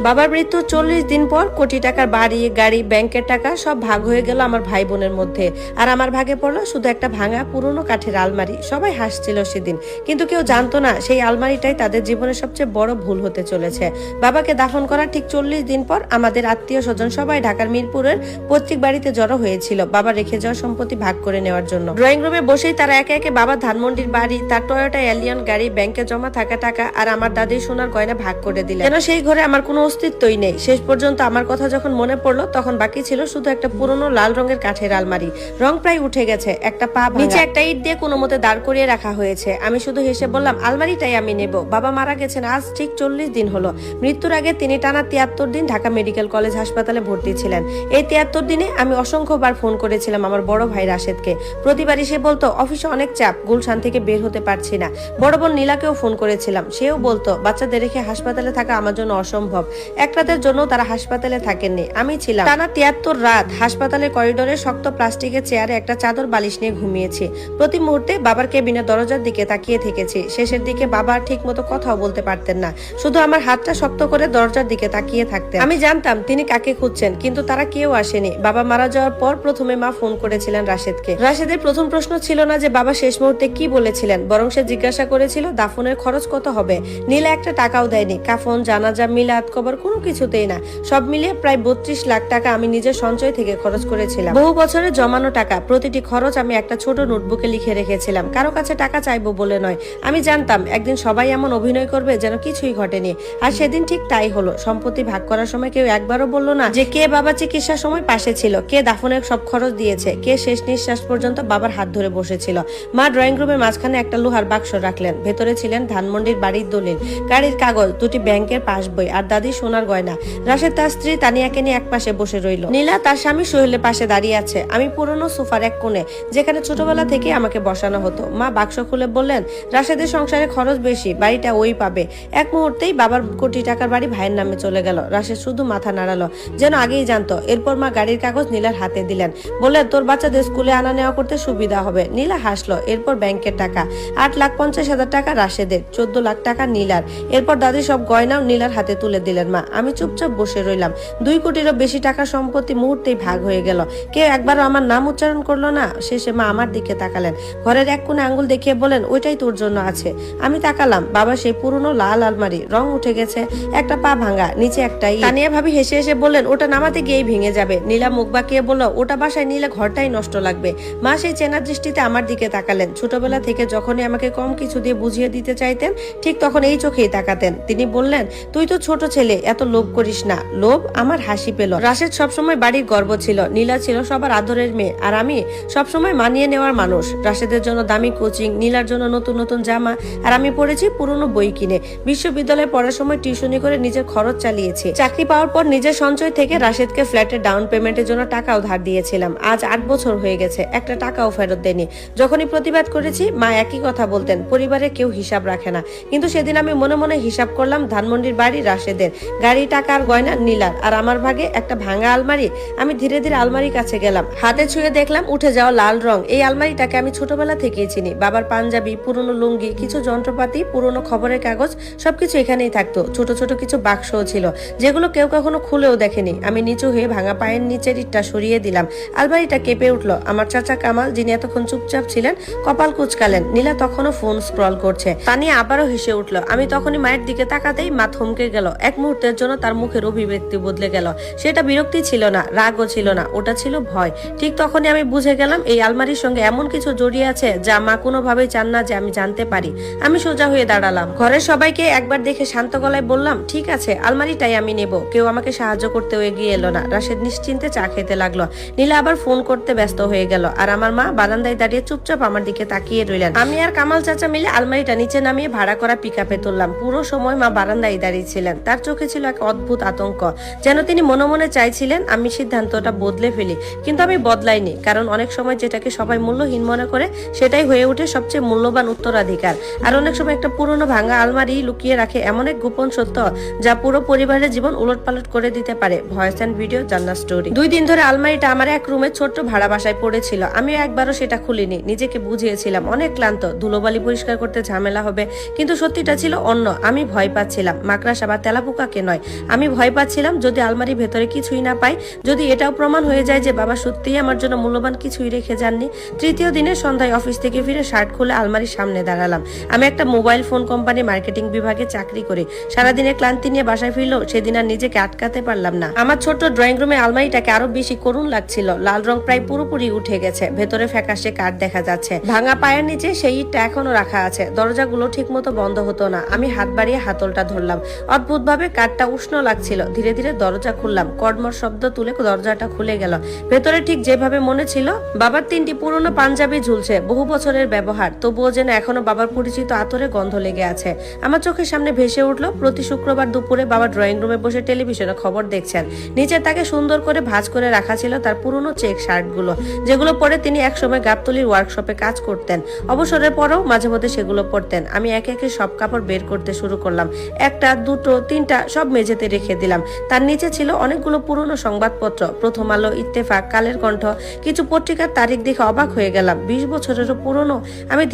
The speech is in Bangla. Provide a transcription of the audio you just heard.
বাবার মৃত্যুর 40 দিন পর কোটি টাকার বাড়ি, গাড়ি, ব্যাংকের টাকা সব ভাগ হয়ে গেল আমার ভাই বোনের মধ্যে। আর আমার ভাগে পড়লো শুধু একটা ভাঙা পুরনো কাঠের আলমারি। সবাই হাসছিল সেদিন, কিন্তু কেউ জানতো না সেই আলমারিটাই তাদের জীবনের সবচেয়ে বড় ভুল হতে চলেছে। বাবাকে দাফন করার ঠিক 40 দিন পর আমাদের আত্মীয় স্বজন সবাই ঢাকার মিরপুরের পৈতৃক বাড়িতে জড়ো হয়েছিল বাবা রেখে যাওয়া সম্পত্তি ভাগ করে নেওয়ার জন্য। ড্রয়িং রুমে বসেই তারা একে একে বাবার ধানমন্ডির বাড়ি, তার টয়োটা এলিয়ন গাড়ি, ব্যাংকে জমা থাকা টাকা আর আমার দাদির সোনার গয়না ভাগ করে দিলেন। যেন সেই ঘরে আমার কোনো অস্তিত্বই নেই। শেষ পর্যন্ত আমার কথা যখন মনে পড়লো তখন বাকি ছিল শুধু একটা পুরনো লাল রঙের কাঠের আলমারি। রং প্রায় উঠে গেছে, একটা পা ভাঙা, নিচে একটা ইট দিয়ে কোনো মতে দাঁড় করিয়ে রাখা হয়েছে। আমি শুধু হেসে বললাম, আলমারিটাই আমি নেব। বাবা মারা গেছেন আজ ঠিক 40 দিন হলো। মৃত্যুর আগে তিনি টানা 73 দিন ঢাকা মেডিকেল কলেজ হাসপাতালে ভর্তি ছিলেন। এই 73 দিনে আমি অসংখ্যবার ফোন করেছিলাম আমার বড় ভাই রাশেদকে। প্রতিবারই সে বলতো অফিসে অনেক চাপ, গুলশান থেকে বের হতে পারছি না। বড় বোন নীলাকেও ফোন করেছিলাম, সেও বলতো বাচ্চাদের রেখে হাসপাতালে থাকা আমার জন্য অসম্ভব। এক রাতের জন্য তারা হাসপাতালে থাকেননি, আমি ছিলাম। টানা 73 রাত হাসপাতালের করিডোরে শক্ত প্লাস্টিকের চেয়ারে একটা চাদর বালিশ নিয়ে ঘুমিয়েছি। প্রতি মুহূর্তে বাবার কেবিনের দরজার দিকে তাকিয়ে থেকেছি। শেষের দিকে বাবা ঠিক মতো কথাও বলতে পারতেন না, শুধু আমার হাতটা শক্ত করে দরজার দিকে তাকিয়ে থাকতেন। আমি জানতাম তিনি কাকে খুঁজছেন, কিন্তু তারা কেউ আসেনি। বাবা মারা যাওয়ার পর প্রথমে মা ফোন করেছিলেন রাশেদকে। রাশেদের প্রথম প্রশ্ন ছিল না যে বাবা শেষ মুহূর্তে কি বলেছিলেন, বরং সে জিজ্ঞাসা করেছিল দাফনের খরচ কত হবে। নীলা একটা টাকাও দেয়নি, কাফন, জানাজা, মিলাদ, কবর কোনো কিছুতেই না। সব মিলিয়ে প্রায় 32 লাখ টাকা আমি নিজের সঞ্চয় থেকে খরচ করেছিলাম। বহু বছরের জমানো টাকা, প্রতিটি খরচ আমি একটা ছোট নোটবুকে লিখে রেখেছিলাম। কারো কাছে টাকা চাইবো বলে নয়, আমি জানতাম একদিন সবাই এমন অভিনয় করবে যেন কিছুই ঘটেনি। আর সেদিন ঠিক তাই হলো। সম্পত্তি ভাগ করার সময় কেউ একবারও বললো না যে কে বাবা চিকিৎসার সময় পাশে ছিল, কে দাফনের সব খরচ দিয়েছে, কে শেষ নিঃশ্বাস পর্যন্ত বাবার হাত ধরে বসেছিল। মা ড্রয়িং রুমের মাঝখানে একটা লোহার বাক্স রাখলেন, ভেতরে ছিলেন ধানমন্ডির বাড়ির দলিল, গাড়ির কাগজ, দুটি ব্যাংকের পাস বই আর দাদির সোনার গয়না। রাশেদ তার স্ত্রী তানিয়াকে নিয়ে এক পাশে বসে রইল। নীলা তার স্বামী সোহেলের পাশে দাঁড়িয়ে আছে। আমি পুরনো সোফার এক কোণে, যেখানে ছোটবেলা থেকে আমাকে বসানো হতো। মা বাক্স খুলে বললেন, রাশেদের সংসারে খরচ বেশি, বাড়িটা ওই পাবে। এক মুহূর্তেই বাবার কোটি টাকার বাড়ি ভাইয়ের নামে চলে গেল। রাশেদ শুধু মাথা নাড়ালো, যেন আগেই জানতো। এরপর মা গাড়ির কাগজ নীলার হাতে দিলেন, বললেন তোর বাচ্চাদের স্কুলে আনা নেওয়া করতে সুবিধা হবে। নীলা হাসলো। এরপর ব্যাংকের টাকা, 8,50,000 টাকা রাশেদের, 14 লাখ টাকা নীলার। এরপর দাদি সব গয়নাও নীলার হাতে তুলে দিলেন মা। আমি চুপচাপ বসে রইলাম। 2 কোটিরও বেশি টাকা সম্পত্তি মুহূর্তেই ভাগ হয়ে গেল। কেউ একবারও আমার নাম উচ্চারণ করলো না। শেষে মা আমার দিকে তাকালেন, ঘরের এক কোণে আঙ্গুল দেখিয়ে বলেন, ওইটাই তোর জন্য আছে। আমি তাকালাম, বাবা সেই পুরনো লাল আলমারি, রং উঠে গেছে, একটা পা ভাঙা, নিচে একটা ইট। তানিয়া ভাবি হেসে হেসে বললেন, ওটা নামাতে গিয়েই ভেঙে যাবে। নীলা মুখ বাঁকিয়ে বলল, ওটা বাসায় নিলে ঘরটাই নষ্ট লাগবে। মা সেই চেনার দৃষ্টিতে আমার দিকে তাকালেন। ছোটবেলা থেকে যখনই আমাকে কম কিছু দিয়ে বুঝিয়ে দিতে চাইতেন, ঠিক তখন এই চোখেই তাকাতেন। তিনি বললেন, তুই তো ছোট ছেলে, এত লোভ করিস না। লোভ? আমার হাসি পেল। রাশেদ সবসময় বাড়ির গর্ব ছিল, নীলা ছিল সবার আদরের মেয়ে, আর আমি সবসময় মানিয়ে নেওয়ার মানুষ। রাশেদের জন্য দামি কোচিং, নীলার জন্য নতুন নতুন জামা, আর আমি পড়েছি পুরনো বই কিনে। বিশ্ববিদ্যালয়ে পড়ার সময় টিউশনি করে নিজের খরচ চালিয়েছি। চাকরি পাওয়ার পর নিজের সঞ্চয় থেকে রাশেদকে ফ্ল্যাটের ডাউন পেমেন্টের জন্য টাকাও ধার দিয়েছিলাম। আজ 8 বছর হয়ে গেছে, একটা টাকাও ফেরত দেয়নি। যখনই প্রতিবাদ করেছি মা একই কথা বলতেন, পরিবারে কেউ হিসাব রাখে না। কিন্তু সেদিন আমি মনে মনে হিসাব করলাম, ধানমন্ডির বাড়ি রাশেদের, গাড়ি, টাকা আর গয়না নীলার, আর আমার ভাগে একটা ভাঙা আলমারি। আমি ধীরে ধীরে আলমারির কাছে গেলাম, হাতে ছুঁয়ে দেখলাম উঠে যাওয়া লাল রং। এই আলমারিটাকে আমি ছোটবেলা থেকেই চিনি। বাবার পাঞ্জাবি, পুরনো লুঙ্গি, কিছু যন্ত্রপাতি, পুরনো খবরের কাগজ, সবকিছু এখানেই থাকতো। ছোট ছোট কিছু বাক্সও ছিল, যেগুলো কেউ কখনো খুলেও দেখেনি। আমি নিচু হয়ে ভাঙা পায়ের নিচের ইটটা সরিয়ে দিলাম। আলমারিটা কেঁপে উঠলো। আমার চাচা কামাল, যিনি এতক্ষণ চুপচাপ ছিলেন, কপাল কুঁচকালেন। নীলা তখনও ফোন স্ক্রল করছে। তানিয়া আবারও হেসে উঠলো। আমি তখনই মায়ের দিকে তাকাতেই মা থমকে গেল। এক মুহূর্তের জন্য তার মুখের অভিব্যক্তি বদলে গেল। সেটা বিরক্তি ছিল না, রাগও ছিল না, ওটা ছিল ভয়। ঠিক তখনই আমি বুঝে গেলাম এই আলমারির সঙ্গে এমন কিছু জড়িয়ে আছে যা মা কোনোভাবেই চান না যে আমি জানতে পারি। আমি সোজা হয়ে দাঁড়ালাম। ঘরের সবাইকে একবার দেখে শান্ত গলায় বললাম, ঠিক আছে, আলমারিটাই আমি নেব। কেউ আমাকে সাহায্য করতেও এগিয়ে এলো না। রাশেদ নিশ্চিন্তে চা খেতে লাগলো। নীলা আবার ফোন করতে ব্যস্ত হয়ে গেল, আর আমার মা বারান্দায় দাঁড়িয়ে চুপচাপ আমার দিকে তাকিয়ে রইলেন। আমি আর কামাল চাচা মিলে আলমারিটা নিচে নামিয়ে ভাড়া করা পিকআপে তুললাম। পুরো সময় মা বারান্দায় দাঁড়িয়ে ছিলেন। তার চোখে ছিল এক অদ্ভুত আতঙ্ক, যেন তিনি মনে মনে চাইছিলেন আমি সিদ্ধান্তটা বদলে ফেলি। কিন্তু আমি বদলাইনি, কারণ অনেক সময় যেটাকে সবাই মূল্যহীন মনে করে সেটাই হয়ে ওঠে সবচেয়ে মূল্যবান উত্তরাধিকার। আর অনেক সময় একটা পুরনো ভাঙা আলমারি লুকিয়ে রাখে এমন এক গোপন সত্য যা পুরো পরিবারের জীবন উলটপালট করে দিতে পারে। ভয়েস এন্ড ভিডিও, জান্নাত স্টোরি। 2 দিন ধরে আলমারিটা আমার এক রুমে ছোট্ট ভাড়া বাসায় পড়েছিল। আমি একবারও সেটা খুলিনি। নিজেকে বুঝিয়েছিলাম অনেক ক্লান্ত, ধুলোবালি পরিষ্কার করতে ঝামেলা হবে, কিন্তু সত্যিটা ছিল অন্য। আমি ভয় পাচ্ছিলাম মাকড়সা বা তেলাপোকা বাবাকে নয়। আমি ভয় পাচ্ছিলাম যদি আলমারির ভেতরে কিছুই না পাই, যদি এটাও প্রমাণ হয়ে যায় যে বাবা সত্যিই আমার জন্য মূল্যবান কিছুই রেখে যাননি। তৃতীয় দিনের সন্ধ্যায় অফিস থেকে ফিরে শার্ট খুলে আলমারির সামনে দাঁড়ালাম। আমি একটা মোবাইল ফোন কোম্পানি মার্কেটিং বিভাগে চাকরি করি। সারাদিনের ক্লান্তি নিয়ে বাসায় ফিরলেও সেদিন আর নিজেকে আটকাতে পারলাম না। আমার ছোট্ট ড্রয়িং রুমে আলমারিটাকে আরো বেশি করুণ লাগছিল। লাল রং প্রায় পুরোপুরি উঠে গেছে, ভেতরে ফ্যাকাশে কাঠ দেখা যাচ্ছে। ভাঙা পায়ের নিচে সেই ইটটা এখনো রাখা আছে। দরজাগুলো ঠিক মতো বন্ধ হতো না। আমি হাত বাড়িয়ে হাতলটা ধরলাম। অদ্ভুতভাবে কাঠটা উষ্ণ লাগছিল। ধীরে ধীরে দরজা খুললাম। কড়মড় শব্দ তুলে দরজাটা খুলে গেল। ভেতরে ঠিক যেভাবে মনে ছিল, বাবার 3টি পুরনো পাঞ্জাবি ঝুলছে, বহু বছরের ব্যবহার, তবুও যেন এখনো বাবার পরিচিত আতরে গন্ধ লেগে আছে। আমার চোখের সামনে ভেসে উঠলো প্রতি শুক্রবার দুপুরে বাবা ড্রয়িং রুমে বসে টেলিভিশনে খবর দেখছেন। নিচের তাকে সুন্দর করে ভাঁজ করে রাখা ছিল তার পুরনো চেক শার্টগুলো, যেগুলো পরে তিনি একসময় গাবতলির ওয়ার্কশপে কাজ করতেন। অবসরের পরেও মাঝে মধ্যে সেগুলো পরতেন। আমি একে একে সব কাপড় বের করতে শুরু করলাম। 1টা 2টো 3টা সব মেঝেতে রেখে দিলাম। তার নিচে ছিল অনেকগুলো পুরনো সংবাদপত্র, প্রথম আলো, ইত্তেফাক, কালের কণ্ঠ। কিছু পত্রিকার তারিখ দেখে অবাক হয়ে গেলাম। 20 বছরেরও পুরনো। আমি